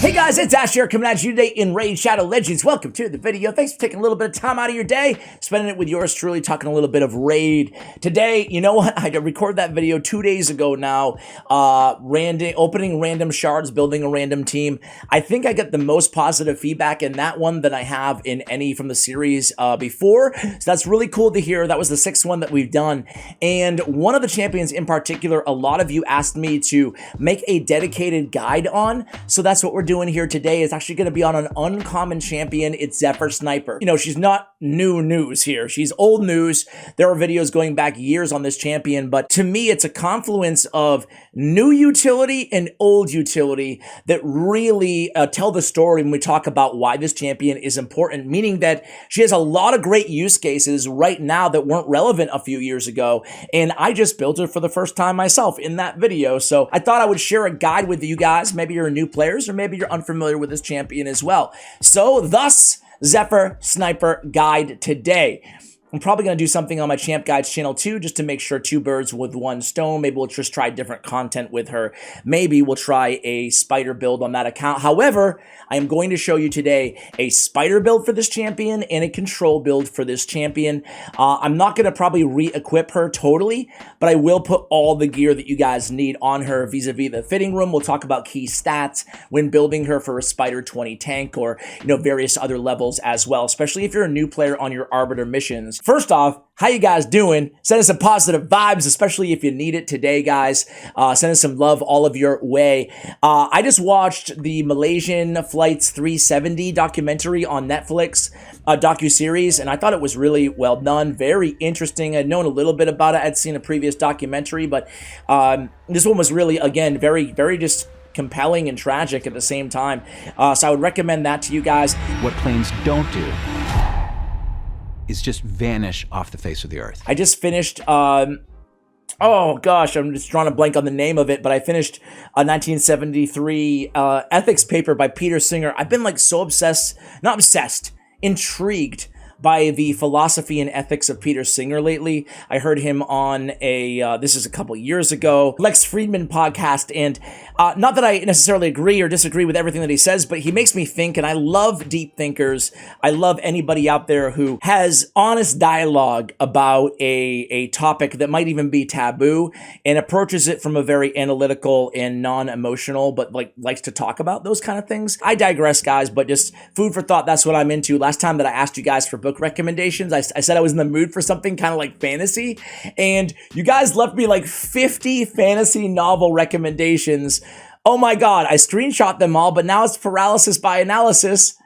Hey guys, it's Ash here coming at you today in Raid Shadow Legends. Welcome to the video. Thanks for taking a little bit of time out of your day, spending it with yours truly, talking a little bit of Raid. Today, you know what? I recorded that video 2 days ago now, opening random shards, building a random team. I think I get the most positive feedback in that one than I have in any from the series before. So that's really cool to hear. That was the sixth one that we've done. And one of the champions in particular, a lot of you asked me to make a dedicated guide on. So that's what we're doing here today. Is actually going to be on an uncommon champion. It's Zephyr Sniper. You know, she's not new news here. She's old news. There are videos going back years on this champion, but to me, it's a confluence of new utility and old utility that really tell the story when we talk about why this champion is important, meaning that she has a lot of great use cases right now that weren't relevant a few years ago, and I just built her for the first time myself in that video, so I thought I would share a guide with you guys. Maybe you're new players, or maybe you're unfamiliar with this champion as well. So thus, Zephyr Sniper guide today. I'm probably going to do something on my Champ Guides channel too, just to make sure two birds with one stone. Maybe we'll just try different content with her. Maybe we'll try a spider build on that account. However, I am going to show you today a spider build for this champion and a control build for this champion. I'm not going to probably re-equip her totally, but I will put all the gear that you guys need on her vis-a-vis the fitting room. We'll talk about key stats when building her for a Spider 20 tank or, you know, various other levels as well, especially if you're a new player on your Arbiter missions. First off, how you guys doing? Send us some positive vibes, especially if you need it today, guys. Send us some love all of your way. I just watched the Malaysian Flights 370 documentary on Netflix, docu-series, and I thought it was really well done, very interesting. I'd known a little bit about it. I'd seen a previous documentary, but this one was really, again, very, very just compelling and tragic at the same time. So I would recommend that to you guys. What planes don't do is just vanish off the face of the earth. I just finished, oh gosh, I'm just drawing a blank on the name of it, but I finished a 1973 ethics paper by Peter Singer. I've been like so obsessed, not obsessed, intrigued by the philosophy and ethics of Peter Singer lately. I heard him on a, this is a couple years ago, Lex Friedman podcast, and not that I necessarily agree or disagree with everything that he says, but he makes me think, and I love deep thinkers. I love anybody out there who has honest dialogue about a topic that might even be taboo and approaches it from a very analytical and non-emotional, but like likes to talk about those kind of things. I digress, guys, but just food for thought. That's what I'm into. Last time that I asked you guys for book recommendations, I said I was in the mood for something kind of like fantasy, and you guys left me like 50 fantasy novel recommendations. Oh my god, I screenshot them all, but now it's paralysis by analysis.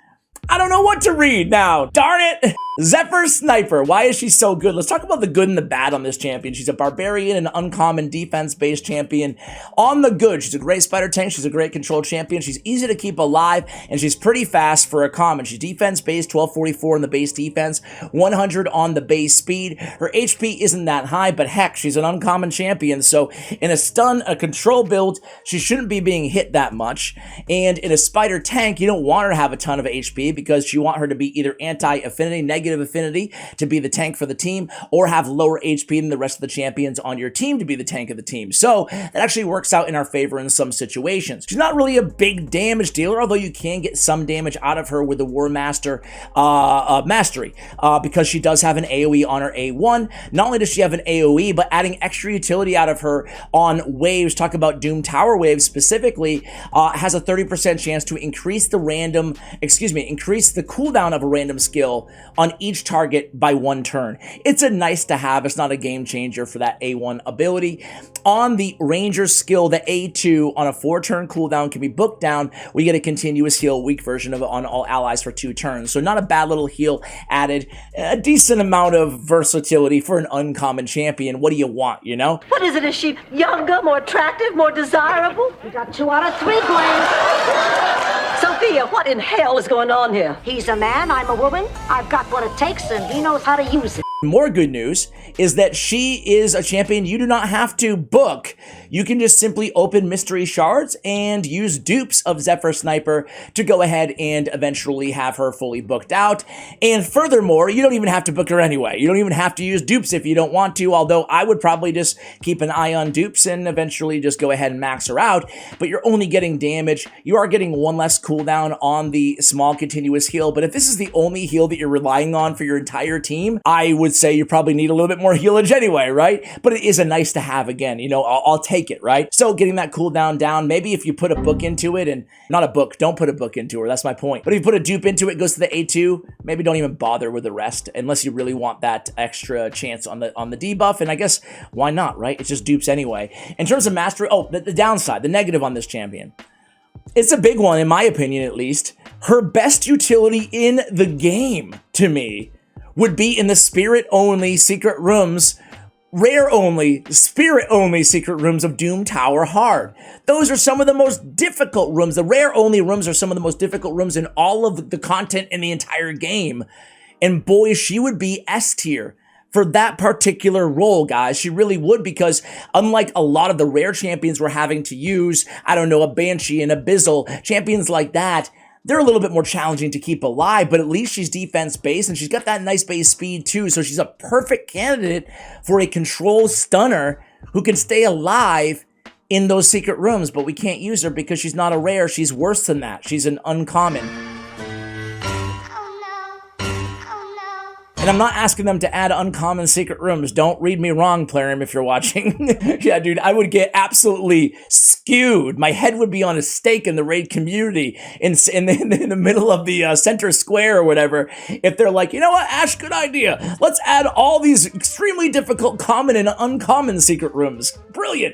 I don't know what to read now. Darn it. Zephyr Sniper. Why is she so good? Let's talk about the good and the bad on this champion. She's a barbarian and uncommon defense-based champion. On the good, she's a great spider tank. She's a great control champion. She's easy to keep alive, and she's pretty fast for a common. She's defense-based, 1244 in the base defense, 100 on the base speed. Her HP isn't that high, but heck, she's an uncommon champion. So in a stun, a control build, she shouldn't be being hit that much. And in a spider tank, you don't want her to have a ton of HP because you want her to be either anti-affinity, negative affinity to be the tank for the team, or have lower HP than the rest of the champions on your team to be the tank of the team. So that actually works out in our favor in some situations. She's not really a big damage dealer, although you can get some damage out of her with the War Master Mastery, because she does have an AoE on her A1. Not only does she have an AoE, but adding extra utility out of her on waves, talk about Doom Tower waves specifically, has a 30% chance to increase the cooldown of a random skill on each target by 1 turn. It's a nice to have. It's not a game changer for that A1 ability. On the Ranger skill, the A2 on a 4-turn cooldown can be booked down. We get a continuous heal, weak version of it on all allies for 2 turns. So not a bad little heal added. A decent amount of versatility for an uncommon champion. What do you want, you know? What is it? Is she younger, more attractive, more desirable? You got 2 out of 3, Glenn. Sophia, what in hell is going on here? He's a man, I'm a woman. I've got what it takes, and he knows how to use it. More good news is that she is a champion you do not have to book. you can just simply open mystery shards and use dupes of Zephyr Sniper to go ahead and eventually have her fully booked out. And furthermore, you don't even have to book her anyway. You don't even have to use dupes if you don't want to, although I would probably just keep an eye on dupes and eventually just go ahead and max her out. But you're only getting damage. You are getting one less cooldown on the small continuous heal, but if this is the only heal that you're relying on for your entire team, I would say you probably need a little bit more healage anyway, right? But it is a nice to have again, you know, I'll take it, right? So getting that cooldown down, maybe if you put a book into it, and not a book, don't put a book into her, that's my point. But if you put a dupe into it, it goes to the A2, maybe don't even bother with the rest unless you really want that extra chance on the debuff, and I guess why not, right? It's just dupes anyway. In terms of mastery, the downside, the negative on this champion. It's a big one, in my opinion at least. Her best utility in the game, to me, would be in the spirit-only secret rooms, rare-only, spirit-only secret rooms of Doom Tower Hard. Those are some of the most difficult rooms. The rare-only rooms are some of the most difficult rooms in all of the content in the entire game. And boy, she would be S tier for that particular role, guys. She really would, because unlike a lot of the rare champions we're having to use, I don't know, a Banshee and a Bizzle, champions like that, they're a little bit more challenging to keep alive, but at least she's defense-based, and she's got that nice base speed too, so she's a perfect candidate for a control stunner who can stay alive in those secret rooms, but we can't use her because she's not a rare. She's worse than that. She's an uncommon. And I'm not asking them to add uncommon secret rooms. Don't read me wrong, Plarium, if you're watching. Yeah, dude, I would get absolutely skewed. My head would be on a stake in the raid community in the middle of the center square or whatever. If they're like, you know what, Ash, good idea. Let's add all these extremely difficult common and uncommon secret rooms. Brilliant.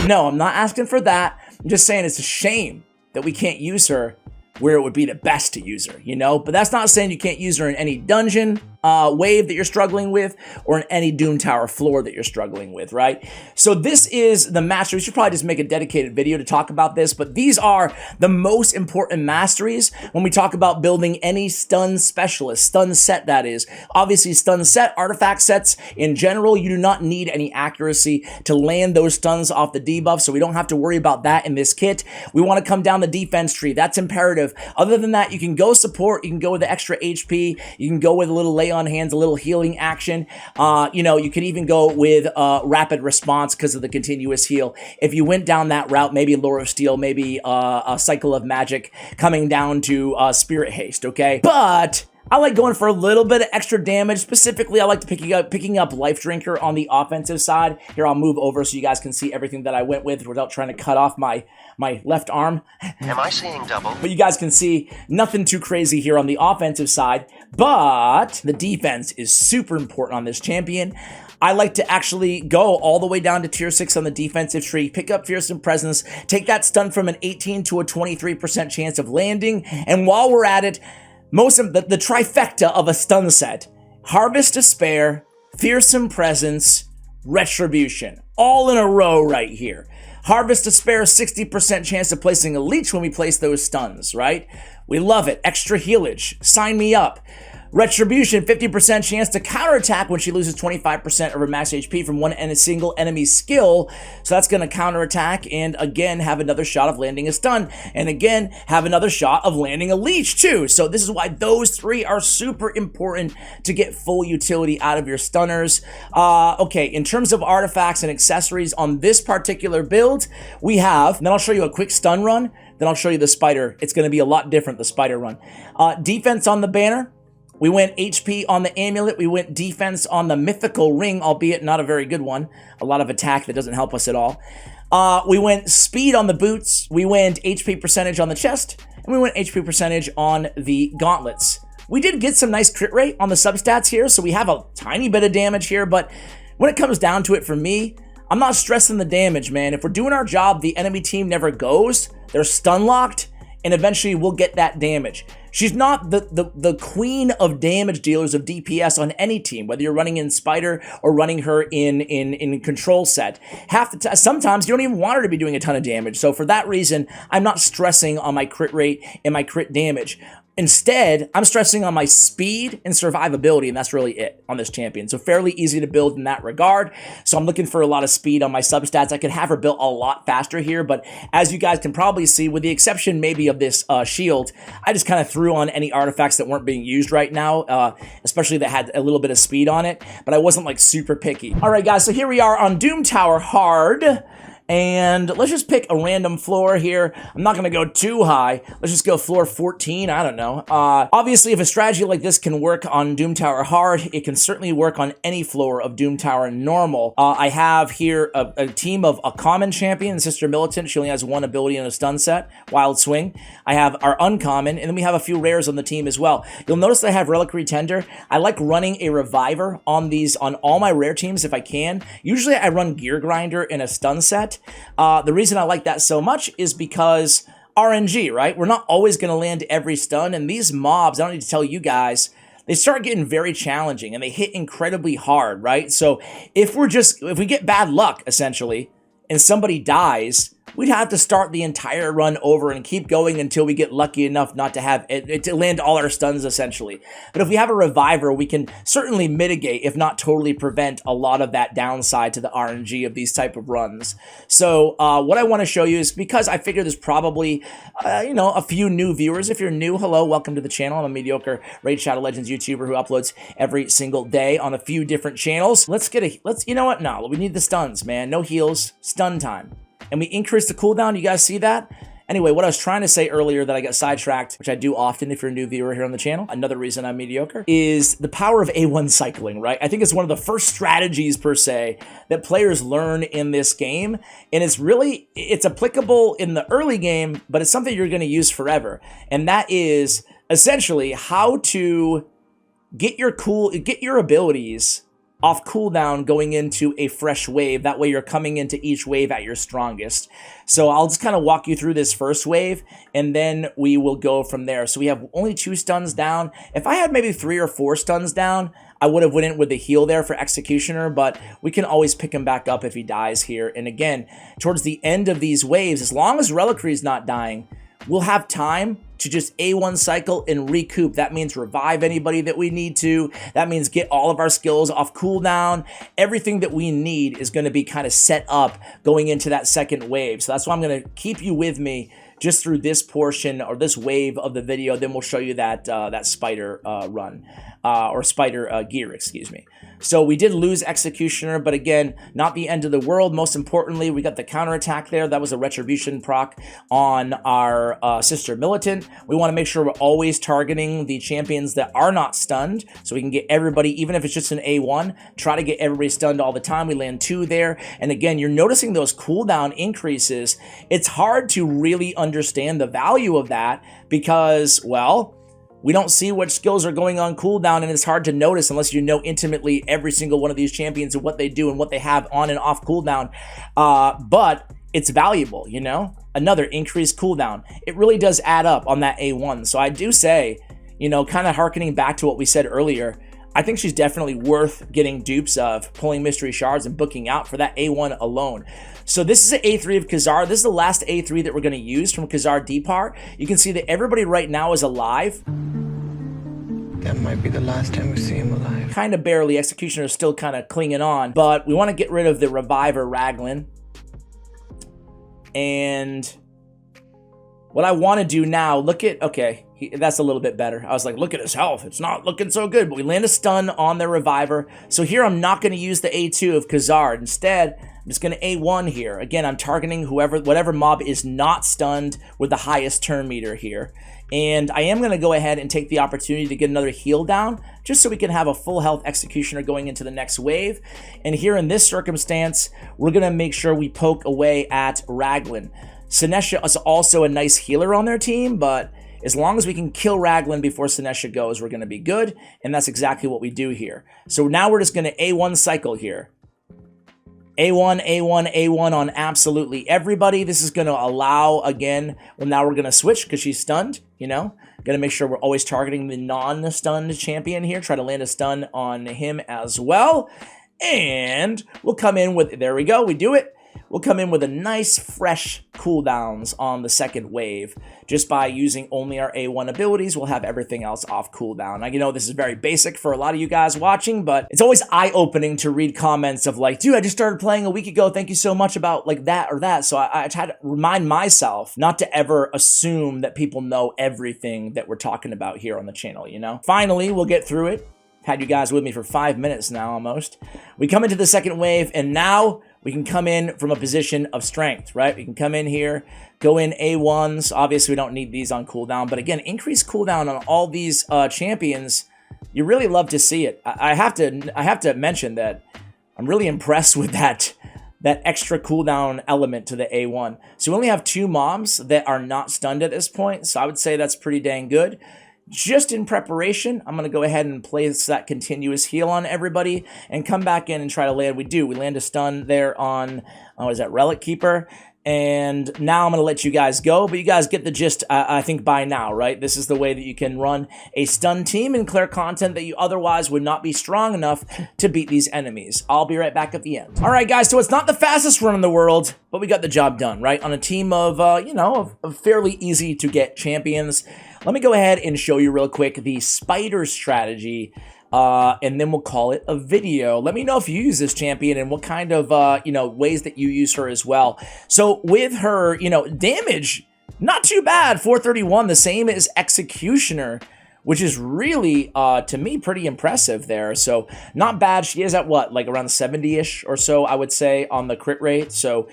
No, I'm not asking for that. I'm just saying it's a shame that we can't use her where it would be the best to use her, you know? But that's not saying you can't use her in any dungeon wave that you're struggling with, or in any Doom Tower floor that you're struggling with, right? So this is the Masteries. We should probably just make a dedicated video to talk about this, but these are the most important Masteries when we talk about building any stun specialist, stun set that is. Obviously stun set, artifact sets in general, you do not need any accuracy to land those stuns off the debuff, so we don't have to worry about that in this kit. We want to come down the defense tree, that's imperative. Other than that, you can go support, you can go with the extra HP, you can go with a little lay on hands, a little healing action. You know, you could even go with rapid response because of the continuous heal. If you went down that route, maybe Lore of Steel, maybe a Cycle of Magic coming down to Spirit Haste, okay? But I like going for a little bit of extra damage. Specifically, I like to picking up Life Drinker on the offensive side. Here, I'll move over so you guys can see everything that I went with without trying to cut off my left arm. Am I seeing double? But you guys can see nothing too crazy here on the offensive side, but the defense is super important on this champion. I like to actually go all the way down to tier 6 on the defensive tree, pick up Fearsome Presence, take that stun from an 18 to a 23% chance of landing, and while we're at it, most of the trifecta of a stun set: Harvest Despair, Fearsome Presence, Retribution, all in a row right here. Harvest Despair, 60% chance of placing a leech when we place those stuns, right? We love it. Extra healage. Sign me up. Retribution, 50% chance to counterattack when she loses 25% of her max HP from a single enemy skill. So that's going to counterattack and again have another shot of landing a stun. And again, have another shot of landing a leech too. So this is why those three are super important to get full utility out of your stunners. Okay, in terms of artifacts and accessories on this particular build, we have, and then I'll show you a quick stun run, then I'll show you the spider. It's going to be a lot different, the spider run. Defense on the banner. We went HP on the amulet, we went defense on the mythical ring, albeit not a very good one. A lot of attack that doesn't help us at all. We went speed on the boots, we went HP percentage on the chest, and we went HP percentage on the gauntlets. We did get some nice crit rate on the substats here, so we have a tiny bit of damage here, but when it comes down to it for me, I'm not stressing the damage, man. If we're doing our job, the enemy team never goes, they're stun locked, and eventually we'll get that damage. She's not the queen of damage dealers of DPS on any team, whether you're running in Spider or running her in control set. Sometimes you don't even want her to be doing a ton of damage. So for that reason, I'm not stressing on my crit rate and my crit damage. Instead, I'm stressing on my speed and survivability, and that's really it on this champion. So fairly easy to build in that regard. So I'm looking for a lot of speed on my substats. I could have her built a lot faster here, but as you guys can probably see, with the exception maybe of this shield, I just kind of threw on any artifacts that weren't being used right now, especially that had a little bit of speed on it, but I wasn't like super picky. All right, guys, so here we are on Doom Tower Hard. And let's just pick a random floor here. I'm not going to go too high. Let's just go floor 14. I don't know. Obviously, if a strategy like this can work on Doom Tower Hard, it can certainly work on any floor of Doom Tower Normal. I have here a team of a common champion, Sister Militant. She only has one ability in a stun set, Wild Swing. I have our uncommon, and then we have a few rares on the team as well. You'll notice that I have Reliquary Tender. I like running a Reviver on all my rare teams if I can. Usually I run Gear Grinder in a stun set. The reason I like that so much is because RNG, right? We're not always going to land every stun, and these mobs, I don't need to tell you guys, they start getting very challenging, and they hit incredibly hard, right? So if we get bad luck, essentially, and somebody dies, we'd have to start the entire run over and keep going until we get lucky enough not to have it to land all our stuns, essentially. But if we have a Reviver, we can certainly mitigate, if not totally prevent, a lot of that downside to the RNG of these type of runs. So what I want to show you is, because I figure there's probably, a few new viewers. If you're new, hello, welcome to the channel. I'm a mediocre Raid Shadow Legends YouTuber who uploads every single day on a few different channels. You know what? No, we need the stuns, man. No heals, stun time. And we increase the cooldown. You guys see that? Anyway, what I was trying to say earlier that I got sidetracked, which I do often if you're a new viewer here on the channel, another reason I'm mediocre, is the power of A1 cycling, right? I think it's one of the first strategies, per se, that players learn in this game. And it's applicable in the early game, but it's something you're going to use forever. And that is essentially how to get your abilities off cooldown going into a fresh wave. That way you're coming into each wave at your strongest. So I'll just kind of walk you through this first wave, and then we will go from there. So we have only 2 stuns down. If I had maybe 3 or 4 stuns down, I would have went in with the heal there for Executioner, but we can always pick him back up if he dies here. And again, towards the end of these waves, as long as Reliquary is not dying, we'll have time to just A1 cycle and recoup. That means revive anybody that we need to. That means get all of our skills off cooldown. Everything that we need is going to be kind of set up going into that second wave. So that's why I'm going to keep you with me just through this portion or this wave of the video. Then we'll show you that that spider run or spider gear, excuse me. So we did lose Executioner, but again, not the end of the world. Most importantly, we got the counterattack there. That was a Retribution proc on our Sister Militant. We want to make sure we're always targeting the champions that are not stunned, so we can get everybody, even if it's just an A1, try to get everybody stunned all the time. We land 2 there. And again, you're noticing those cooldown increases. It's hard to really understand the value of that because, well, we don't see what skills are going on cooldown, and it's hard to notice unless you know intimately every single one of these champions and what they do and what they have on and off cooldown. But it's valuable, you know? Another increased cooldown. It really does add up on that A1. So I do say, kind of hearkening back to what we said earlier, I think she's definitely worth getting dupes of, pulling mystery shards and booking out for that A1 alone. So this is an A3 of Khazar. This is the last A3 that we're going to use from Khazar Deepar. You can see that everybody right now is alive. That might be the last time we see him alive. Kind of barely. Executioner is still kind of clinging on. But we want to get rid of the Reviver Raglan. And what I want to do now, okay, that's a little bit better. I was like, look at his health. It's not looking so good. But we land a stun on the Reviver. So here I'm not going to use the A2 of Khazar. Instead, I'm just going to A1 here. Again, I'm targeting whatever mob is not stunned with the highest turn meter here. And I am going to go ahead and take the opportunity to get another heal down, just so we can have a full health Executioner going into the next wave. And here in this circumstance, we're going to make sure we poke away at Raglan. Sinesha is also a nice healer on their team, but as long as we can kill Raglan before Sinesha goes, we're going to be good. And that's exactly what we do here. So now we're just going to A1 cycle here. A1, A1, A1 on absolutely everybody. This is going to allow, again, well, now we're going to switch because she's stunned, Got to make sure we're always targeting the non-stunned champion here. Try to land a stun on him as well. And we'll come in with, there we go, we do it. we'll come in with a nice fresh cooldowns on the second wave. Just by using only our A1 abilities, we'll have everything else off cooldown. Now, you know, this is very basic for a lot of you guys watching, but it's always eye-opening to read comments of like, dude, I just started playing a week ago, thank you so much about like that or that. So I try to remind myself not to ever assume that people know everything that we're talking about here on the channel, you know? Finally, we'll get through it. Had you guys with me for 5 minutes now almost. We come into the second wave, and now we can come in from a position of strength, right? We can come in here, go in A1s. Obviously, we don't need these on cooldown, but again, increase cooldown on all these champions. You really love to see it. I have to mention that I'm really impressed with that extra cooldown element to the A1. So we only have 2 mobs that are not stunned at this point, so I would say that's pretty dang good. Just in preparation, I'm going to go ahead and place that continuous heal on everybody and come back in and try to land. We land a stun there on, what is that, Relic Keeper. And now I'm going to let you guys go, but you guys get the gist, I think, by now, right? This is the way that you can run a stun team and clear content that you otherwise would not be strong enough to beat these enemies. I'll be right back at the end. All right, guys, so it's not the fastest run in the world, but we got the job done, right? On a team of, you know, of fairly easy to get champions. Let me go ahead and show you real quick the spider strategy, and then we'll call it a video. Let me know if you use this champion and what kind of, you know, ways that you use her as well. So with her, you know, damage, not too bad, 431, the same as Executioner, which is really, to me, pretty impressive there. So not bad. She is at what, like around 70-ish or so, I would say, on the crit rate. So,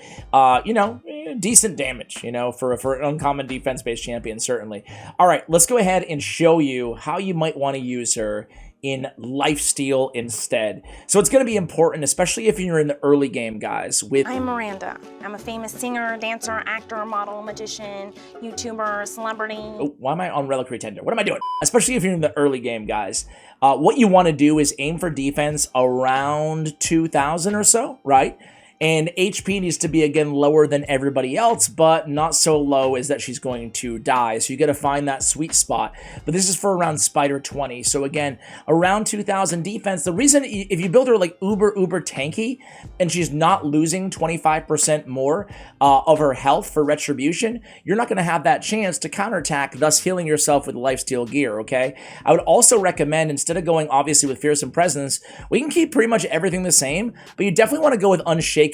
you know, decent damage, you know, for an uncommon defense-based champion, certainly. All right, let's go ahead and show you how you might want to use her in lifesteal instead. So it's going to be important, especially if you're in the early game, guys. I'm Miranda. I'm a famous singer, dancer, actor, model, magician, YouTuber, celebrity. Oh, why am I on Reliquary Tender? What am I doing? Especially if you're in the early game, guys. What you want to do is aim for defense around 2,000 or so, right? And HP needs to be, again, lower than everybody else, but not so low as that she's going to die. So you got to find that sweet spot. But this is for around Spider 20. So again, around 2,000 defense. The reason, if you build her like uber tanky, and she's not losing 25% more of her health for Retribution, you're not going to have that chance to counterattack, thus healing yourself with lifesteal gear, okay? I would also recommend, instead of going, obviously, with Fearsome Presence, we can keep pretty much everything the same, but you definitely want to go with Unshakeable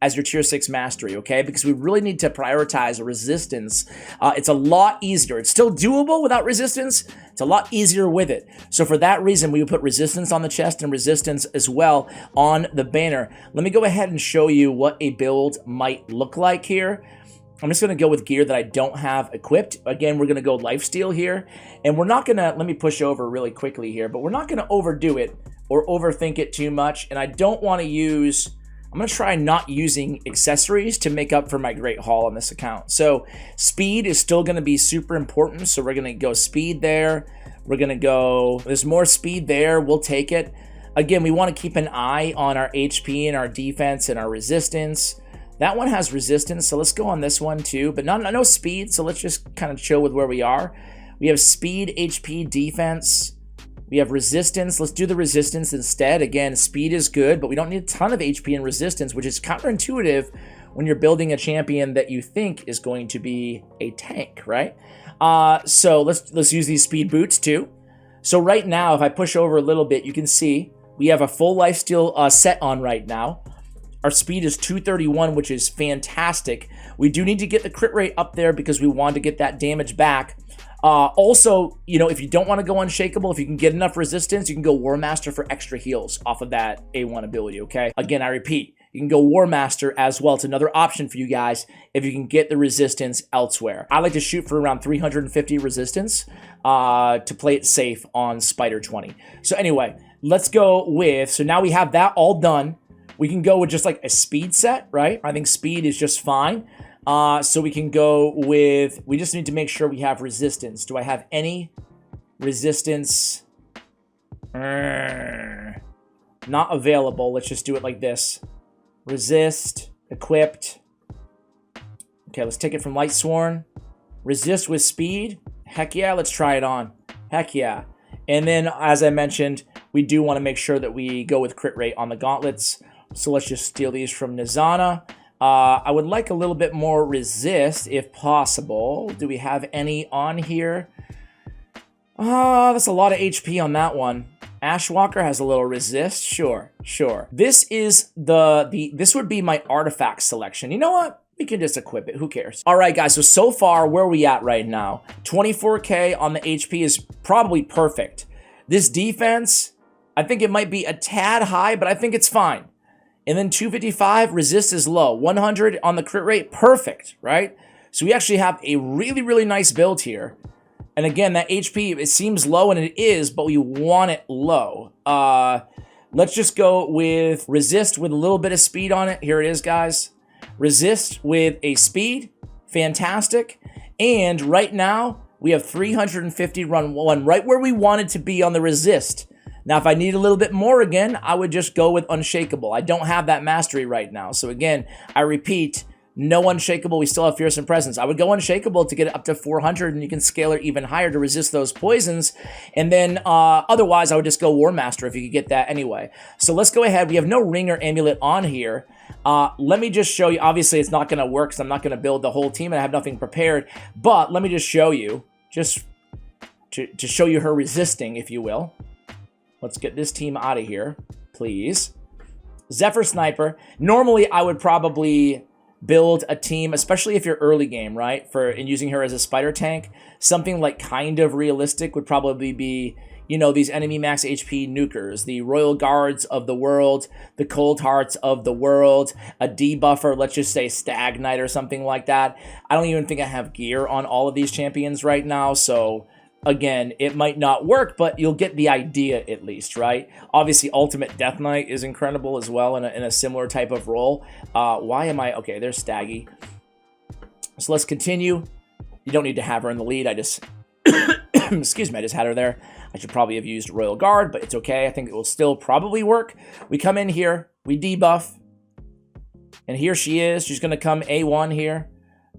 as your tier 6 mastery, okay? Because we really need to prioritize resistance. It's a lot easier. It's still doable without resistance. It's a lot easier with it. So for that reason, we would put resistance on the chest and resistance as well on the banner. Let me go ahead and show you what a build might look like here. I'm just going to go with gear that I don't have equipped. Again, we're going to go lifesteal here. And we're not going to, let me push over really quickly here, but we're not going to overdo it or overthink it too much. And I don't want to use, I'm going to try not using accessories to make up for my great haul on this account. So speed is still going to be super important. So we're going to go speed there. We're going to go, there's more speed there. We'll take it. Again, we want to keep an eye on our HP and our defense and our resistance. That one has resistance, so let's go on this one too. But no speed, so let's just kind of chill with where we are. We have speed, HP, defense. We have resistance. Let's do the resistance instead. Again, speed is good, but we don't need a ton of HP and resistance, which is counterintuitive when you're building a champion that you think is going to be a tank, right? So let's use these speed boots too. So right now, if I push over a little bit, you can see we have a full lifesteal set on right now. Our speed is 231, which is fantastic. We do need to get the crit rate up there because we want to get that damage back. Also, you know, if you don't want to go Unshakable, if you can get enough resistance, you can go War Master for extra heals off of that A1 ability, okay? Again, I repeat, you can go War Master as well. It's another option for you guys if you can get the resistance elsewhere. I like to shoot for around 350 resistance to play it safe on Spider 20. So anyway, let's go with, so now we have that all done. We can go with just like a speed set, right? I think speed is just fine. So we can go with, we just need to make sure we have resistance. Do I have any resistance? Not available. Let's just do it like this. Resist, equipped. Okay, let's take it from Light Sworn. Resist with speed. Heck yeah, let's try it on. Heck yeah. And then, as I mentioned, we do want to make sure that we go with crit rate on the gauntlets. So let's just steal these from Nizana. I would like a little bit more resist if possible. Do we have any on here? That's a lot of HP on that one. Ashwalker has a little resist. Sure. This is this would be my artifact selection. You know what? We can just equip it. Who cares? All right, guys. So far, where are we at right now? 24K on the HP is probably perfect. This defense, I think it might be a tad high, but I think it's fine. And then 255, resist is low. 100 on the crit rate, perfect, right? So we actually have a really, really nice build here. And again, that HP, it seems low, and it is, but we want it low. Let's just go with resist with a little bit of speed on it. Here it is, guys. Resist with a speed, fantastic. And right now, we have 350 run 1, right where we wanted to be on the resist. Now, if I need a little bit more again, I would just go with unshakable. I don't have that mastery right now. So again, I repeat, no unshakable. We still have fearsome presence. I would go unshakable to get it up to 400, and you can scale it even higher to resist those poisons. And then otherwise, I would just go War Master if you could get that anyway. So let's go ahead. We have no ring or amulet on here. Let me just show you. Obviously, it's not going to work because I'm not going to build the whole team and I have nothing prepared. But let me just show you, just to show you her resisting, if you will. Let's get this team out of here, please. Zephyr Sniper. Normally, I would probably build a team, especially if you're early game, right? And using her as a spider tank. Something like kind of realistic would probably be, you know, these enemy max HP nukers, the Royal Guards of the world, the Cold Hearts of the world, a debuffer, let's just say Stag Knight or something like that. I don't even think I have gear on all of these champions right now, so again, it might not work, but you'll get the idea at least, right? Obviously, Ultimate Death Knight is incredible as well in a similar type of role. Why am I... Okay, there's Staggy. So let's continue. You don't need to have her in the lead. I just... Excuse me, I just had her there. I should probably have used Royal Guard, but it's okay. I think it will still probably work. We come in here. We debuff. And here she is. She's going to come A1 here.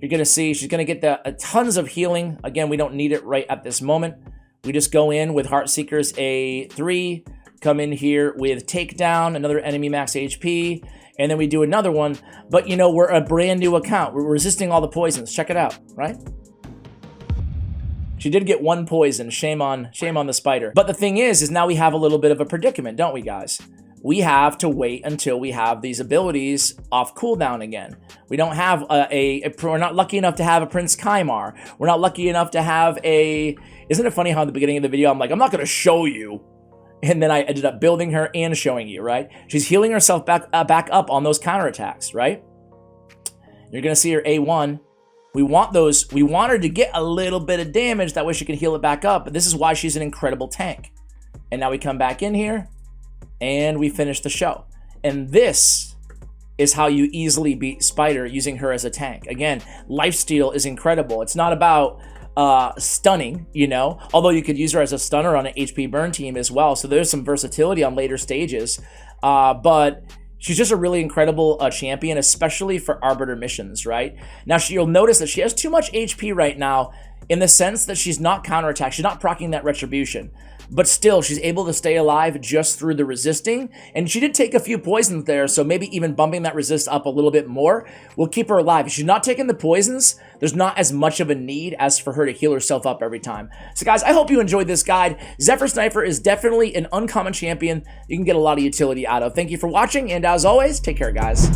You're going to see she's going to get tons of healing. Again, we don't need it right at this moment. We just go in with Heartseekers A3, come in here with Takedown, another enemy max HP, and then we do another one. But, you know, we're a brand new account. We're resisting all the poisons. Check it out, right? She did get one poison. Shame on the spider. But the thing is now we have a little bit of a predicament, don't we, guys? We have to wait until we have these abilities off cooldown again. We don't have we're not lucky enough to have a Prince Kymar. We're not lucky enough to have a... Isn't it funny how at the beginning of the video, I'm like, I'm not going to show you. And then I ended up building her and showing you, right? She's healing herself back up on those counterattacks, right? You're going to see her A1. We want her to get a little bit of damage. That way she can heal it back up. But this is why she's an incredible tank. And now we come back in here. And we finish the show. And this is how you easily beat Spider using her as a tank. Again, lifesteal is incredible. It's not about stunning, you know, although you could use her as a stunner on an HP burn team as well. So there's some versatility on later stages. But she's just a really incredible champion, especially for Arbiter missions, right? Now, you'll notice that she has too much HP right now in the sense that she's not counterattack. She's not proccing that retribution. But still, she's able to stay alive just through the resisting. And she did take a few poisons there, so maybe even bumping that resist up a little bit more will keep her alive. If she's not taking the poisons, there's not as much of a need as for her to heal herself up every time. So guys, I hope you enjoyed this guide. Zephyr Sniper is definitely an uncommon champion you can get a lot of utility out of. Thank you for watching, and as always, take care, guys.